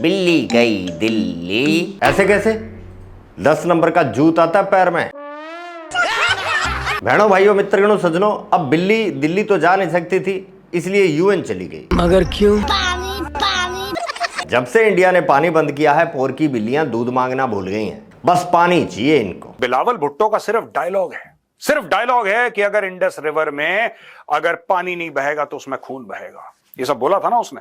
बिल्ली गई दिल्ली। ऐसे कैसे? 10 नंबर का जूत आता पैर में। बहनों भाइयों मित्रगणों सज्जनों, अब बिल्ली दिल्ली तो जा नहीं सकती थी, इसलिए यूएन चली गई। मगर क्यों? जब से इंडिया ने पानी बंद किया है, पोर की बिल्लियां दूध मांगना भूल गई हैं। बस पानी चाहिए इनको। बिलावल भुट्टो का सिर्फ डायलॉग है कि अगर इंडस रिवर में अगर पानी नहीं बहेगा तो उसमें खून बहेगा। ये सब बोला था ना उसने,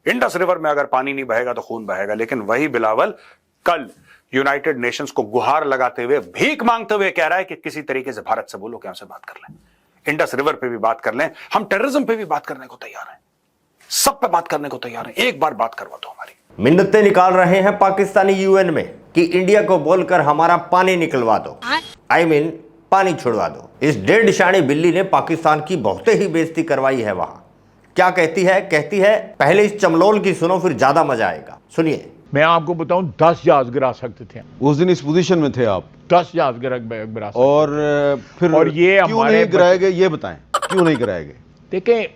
इंडस रिवर में अगर पानी नहीं बहेगा तो खून बहेगा। लेकिन वही बिलावल कल यूनाइटेड नेशंस को गुहार लगाते हुए, भीख मांगते हुए कह रहा है कि किसी तरीके से भारत से बोलो कि हमसे बात कर लें, इंडस रिवर पे भी बात कर लें, हम टेररिज्म पे भी बात करने को तैयार हैं, सब पे बात करने को तैयार हैं, एक बार बात करवा दो हमारी। मिन्नतें निकाल रहे हैं पाकिस्तानी यूएन में कि इंडिया को बोलकर हमारा पानी निकलवा दो, I mean, पानी छुड़वा दो। इस डेढ़ शाणी बिल्ली ने पाकिस्तान की बहुत ही बेइज्जती करवाई है। वहां क्या कहती है? कहती है पहले इस चमलोल की सुनो, फिर ज्यादा मजा आएगा। सुनिए। मैं आपको बताऊं 10 जहाज गिरा सकते थे उस दिन इस पोजीशन में थे आप। 10 जहाज गिरा सकते। और फिर और ये क्यों नहीं गिराए गए, ये बताएं, क्यों नहीं गिराए गए? देखें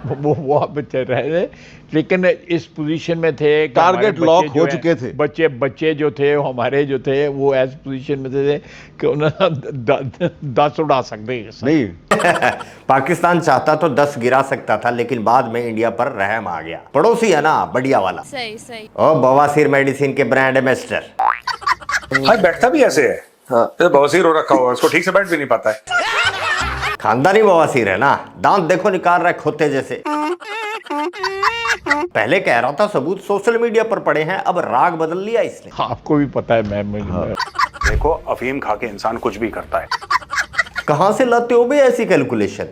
वो आप चल रहे थे, लेकिन इस पोजीशन में थे, टारगेट लॉक हो चुके थे। बच्चे जो थे हमारे जो थे वो ऐसे पोजीशन में थे कि उन्होंने 10 उड़ा सकते नहीं। पाकिस्तान चाहता तो 10 गिरा सकता था, लेकिन बाद में इंडिया पर रहम आ गया। पड़ोसी है ना बढ़िया वाला। सही। ओ बवासीर मेडिसिन के ब्रांड एम्बेसडर। भाई बैठता भी ऐसे है, बवासीर हो रखा हुआ, उसको ठीक से बैठ भी नहीं पाता है। खानदानी बवासीर है ना, दांत देखो निकाल रहा है खोते जैसे। पहले कह रहा था सबूत सोशल मीडिया पर पड़े हैं, अब राग बदल लिया इसने। आपको भी पता है मैं देखो अफीम खा के इंसान कुछ भी करता है। कहां से लाते हो बे ऐसी कैलकुलेशन?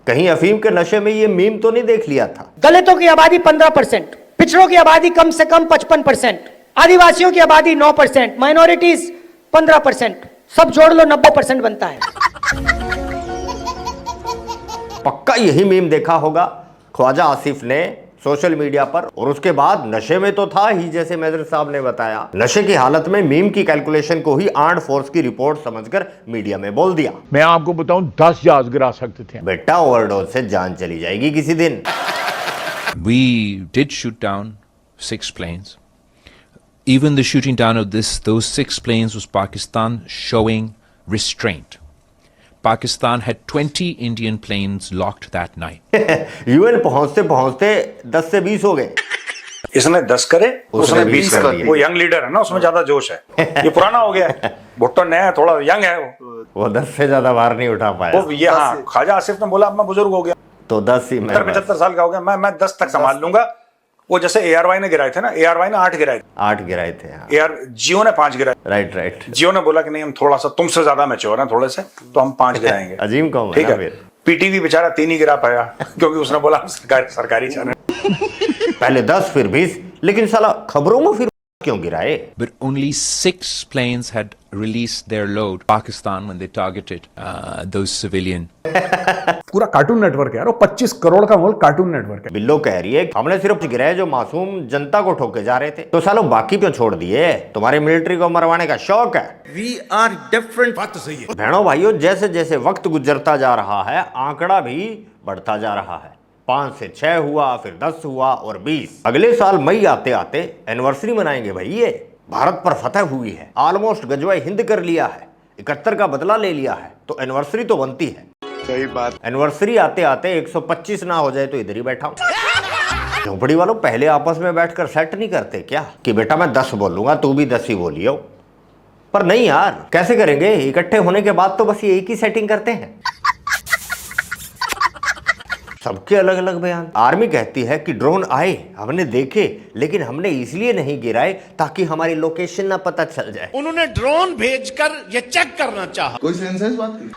कहीं अफीम के नशे में ये मीम तो नहीं देख लिया था? दलितों की आबादी 15%, पिछड़ों की आबादी कम से कम 55%, आदिवासियों की आबादी 9%, माइनॉरिटीज 15%, सब जोड़ लो 90% बनता है। पक्का यही मीम देखा होगा ख्वाजा आसिफ ने सोशल मीडिया पर, और उसके बाद नशे में तो था ही, जैसे मेजर साहब ने बताया। नशे की हालत में मीम की कैलकुलेशन को ही आर्म्ड फोर्स की रिपोर्ट समझकर मीडिया में बोल दिया। मैं आपको बताऊं 10 जहाज गिरा सकते थे। बेटा ओवरडोज से जान चली जाएगी किसी दिन। We did shoot down 6 planes. Even the shooting down of those 6 planes was Pakistan showing restraint. Pakistan had 20 Indian planes locked that night. UN पहुंचते पहुंचते 10 से 20 हो गए। इसने 10 करे, उसने 20 कर दिए। दिए। वो यंग लीडर है ना, उसमें ज्यादा जोश है। ये पुराना हो गया है, भुट्टो नया है, थोड़ा यंग है वो 10 से ज्यादा बार नहीं उठा पाया। वो ये हाँ, ख्वाजा आसिफ ने बोला अब मैं बुजुर्ग हो गया तो 10 ही। 75 साल का हो गया, मैं 10 तक संभाल लूंगा। वो जैसे एआरवाई ने गिराए थे ना, एआरवाई ने 8 गिराए थे। 8 गिराए थे हाँ। जियो ने 5 गिराए। राइट। जियो ने बोला कि नहीं हम थोड़ा सा तुमसे ज्यादा मैच्योर हैं थोड़े से, तो हम 5 गिराएंगे। अजीम कौन ठीक है है। पीटीवी बेचारा 3 ही गिरा पाया क्योंकि उसने बोला सरकारी चैनल। पहले 10 फिर 20, लेकिन साला खबरों में फिर क्यों गिराए? But only 6 planes had released their load. Pakistan when they targeted those civilian. पूरा कार्टून नेटवर्क है यार, वो 25 करोड़ का मोल कार्टून नेटवर्क है। बिल्लो कह रही है हमने सिर्फ गिराए जो मासूम जनता को ठोके जा रहे थे, तो सालों बाकी क्यों छोड़ दिए? तुम्हारे मिलिट्री को मरवाने का शौक है। We are different। बात तो सही है। बहनों भाइयों, जैसे जैसे वक्त गुजरता जा रहा है, आंकड़ा भी बढ़ता जा रहा है। 5 से 6 हुआ, फिर 10 हुआ और 20। अगले साल मई आते आते एनिवर्सरी मनाएंगे भाई। ये भारत पर फतह हुई है, ऑलमोस्ट गजवा हिंद कर लिया है, 71 का बदला ले लिया है, तो एनिवर्सरी तो बनती है। सही बात। एनिवर्सरी आते आते 125 ना हो जाए तो इधर ही बैठा हूं। झोपड़ी वालों पहले आपस में बैठकर सेट नहीं करते क्या कि बेटा मैं 10 बोलूंगा तू भी 10 ही बोलियो? पर नहीं यार, कैसे करेंगे? इकट्ठे होने के बाद तो बस ये एक ही सेटिंग करते हैं। सबके अलग अलग बयान। आर्मी कहती है कि ड्रोन आए, हमने देखे, लेकिन हमने इसलिए नहीं गिराए ताकि हमारी लोकेशन ना पता चल जाए। उन्होंने ड्रोन भेजकर ये चेक करना चाहा। कोई सेंस है इस बात की?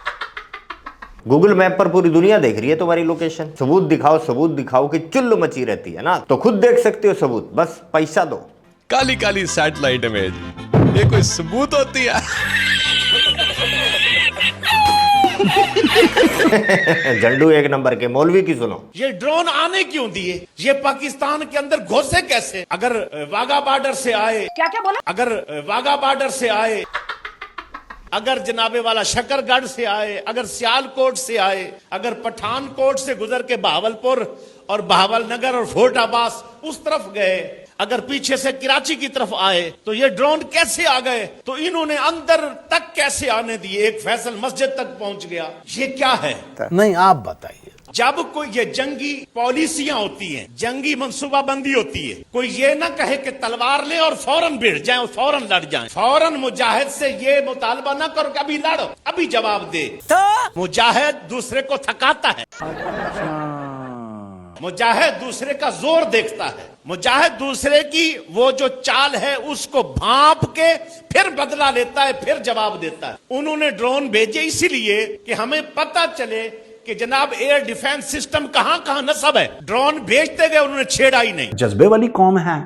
गूगल मैप पर पूरी दुनिया देख रही है तुम्हारी लोकेशन। सबूत दिखाओ कि चुल्लू मची रहती है ना, तो खुद देख सकते हो सबूत, बस पैसा दो। काली काली सैटेलाइट इमेज, ये कोई सबूत होती है? झंडू 1 नंबर के मौलवी की सुनो। ये ड्रोन आने क्यों दिए? ये पाकिस्तान के अंदर घुसे कैसे? अगर वाघा बॉर्डर से आए, क्या बोला? अगर वाघा बॉर्डर से आए, अगर जनाबे वाला शकरगढ़ से आए, अगर सियालकोट से आए, अगर पठानकोट से गुजर के बहावलपुर और बहावलनगर और फोर्ट अब्बास उस तरफ गए, अगर पीछे से कराची की तरफ आए तो ये ड्रोन कैसे आ गए, तो इन्होंने अंदर तक कैसे आने दिए, एक फैसल मस्जिद तक पहुंच गया। ये क्या है? नहीं, आप बताइए। जब कोई ये जंगी पॉलिसियां होती हैं, जंगी मंसूबाबंदी होती है, कोई ये ना कहे कि तलवार ले और फौरन भिड़ जाए और फौरन लड़ जाए। फौरन मुजाहिद से ये मुतालबा ना करो कि अभी लड़ो, अभी जवाब दे। तो मुजाहिद दूसरे को थकाता है, मुजाहिद दूसरे का जोर देखता है, मुजाहिद दूसरे की वो जो चाल है उसको भांप के फिर बदला लेता है, फिर जवाब देता है। उन्होंने ड्रोन भेजे इसीलिए कि हमें पता चले कि जनाब एयर डिफेंस सिस्टम कहां कहां नस्ब है। ड्रोन भेजते गए, उन्होंने छेड़ा ही नहीं। जज्बे वाली कौम है।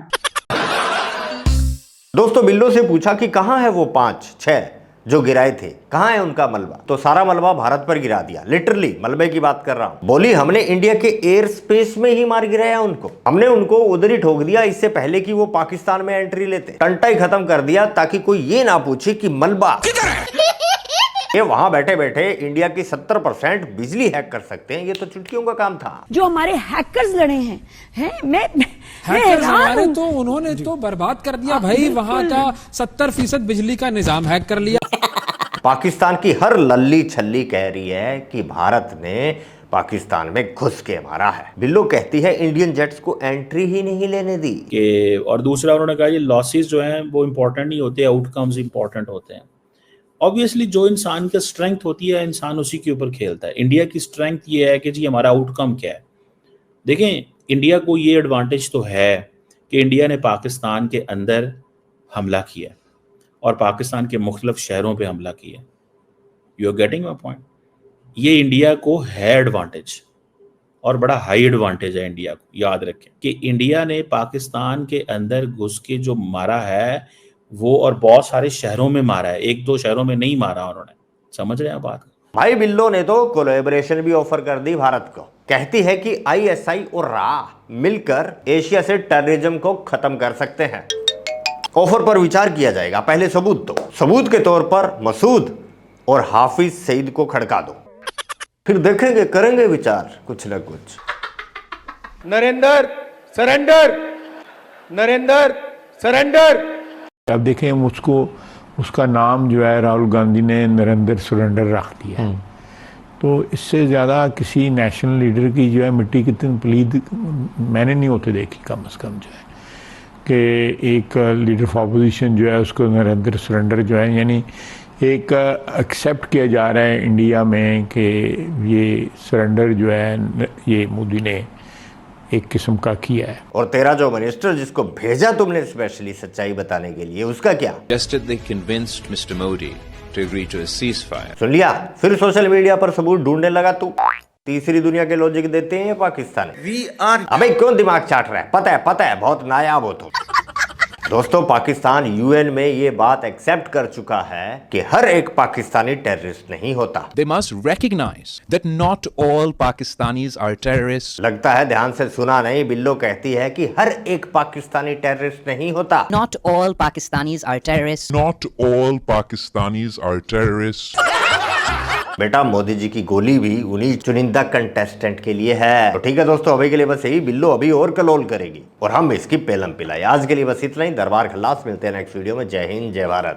दोस्तों बिल्लो से पूछा कि कहां है वो 5-6 जो गिराए थे, कहां है उनका मलबा? तो सारा मलबा भारत पर गिरा दिया। लिटरली मलबे की बात कर रहा हूं। बोली हमने इंडिया के एयर स्पेस में ही मार गिराया उनको, हमने उनको उधर ही ठोक दिया, इससे पहले कि वो पाकिस्तान में एंट्री लेते। टंटा ही खत्म कर दिया ताकि कोई ये ना पूछे कि मलबा किधर है। ये वहां बैठे बैठे इंडिया की 70% बिजली हैक कर सकते हैं, ये तो चुटकियों का काम था। जो हमारे हैकर्स लड़े हैं मैं हमारे तो उन्होंने तो बर्बाद कर दिया भाई, वहां का 70% बिजली का निजाम हैक कर लिया। पाकिस्तान की हर लल्ली छल्ली कह रही है कि भारत ने पाकिस्तान में घुस के मारा है। बिल्लो कहती है इंडियन जेट्स को एंट्री ही नहीं लेने दी। और दूसरा उन्होंने कहा ये लॉसेस जो हैं वो इंपॉर्टेंट नहीं होते, आउटकम्स इंपॉर्टेंट होते हैं। ऑब्वियसली जो इंसान की स्ट्रेंथ होती है, इंसान उसी के ऊपर खेलता है। इंडिया की स्ट्रेंथ ये है कि जी हमारा आउटकम क्या है। देखें, इंडिया को ये एडवांटेज तो है कि इंडिया ने पाकिस्तान के अंदर हमला किया और पाकिस्तान के मुख्तलिफ शहरों पे हमला किया। You are getting my point? ये इंडिया को है एडवांटेज और बड़ा हाई एडवांटेज है इंडिया को। याद रखें कि इंडिया ने पाकिस्तान के अंदर घुस के जो मारा है वो और बहुत सारे शहरों में मारा है, 1-2 शहरों में नहीं मारा उन्होंने। समझ रहे हैं बात? भाई बिल्लो ने तो कोलैबोरेशन भी ऑफर कर दी भारत को। कहती है कि ISI और राह मिलकर एशिया से टेररिज्म को खत्म कर सकते हैं। ऑफर पर विचार किया जाएगा, पहले सबूत दो। सबूत के तौर पर मसूद और हाफिज सईद को खड़का दो, फिर देखेंगे, करेंगे विचार कुछ न कुछ। Narendra surrender, Narendra surrender. अब देखें उसका नाम जो है राहुल गांधी ने नरेंद्र सरेंडर रख दिया है। तो इससे ज़्यादा किसी नेशनल लीडर की जो है मिट्टी कितनी पलीद मैंने नहीं होते देखी कम से कम, जो है कि एक लीडर ऑफ अपोजिशन जो है उसको नरेंद्र सरेंडर जो है, यानी एक एक्सेप्ट किया जा रहा है इंडिया में कि ये सरेंडर जो है ये मोदी ने एक किस्म का किया है। और तेरा जो मिनिस्टर जिसको भेजा तुमने स्पेशली सच्चाई बताने के लिए, उसका क्या? Yesterday they convinced Mr. Modi to agree to a ceasefire. सुन लिया, फिर सोशल मीडिया पर सबूत ढूंढने लगा तू। तीसरी दुनिया के लॉजिक देते हैं पाकिस्तान। अबे क्यों दिमाग चाट रहा है? पता है बहुत नायाब हो तुम। दोस्तों पाकिस्तान UN में ये बात एक्सेप्ट कर चुका है कि हर एक पाकिस्तानी टेररिस्ट नहीं होता। They must recognize that not all Pakistanis are terrorists. लगता है ध्यान से सुना नहीं। बिल्लो कहती है कि हर एक पाकिस्तानी टेररिस्ट नहीं होता। Not all Pakistanis are terrorists. Not all Pakistanis are terrorists. बेटा मोदी जी की गोली भी उन्हीं चुनिंदा कंटेस्टेंट के लिए है। तो ठीक है दोस्तों, अभी के लिए बस यही। बिल्लो अभी और कलोल करेगी और हम इसकी पेलम पिलाई। आज के लिए बस इतना ही। दरबार खल्लास, मिलते हैं नेक्स्ट वीडियो में। जय हिंद, जय भारत।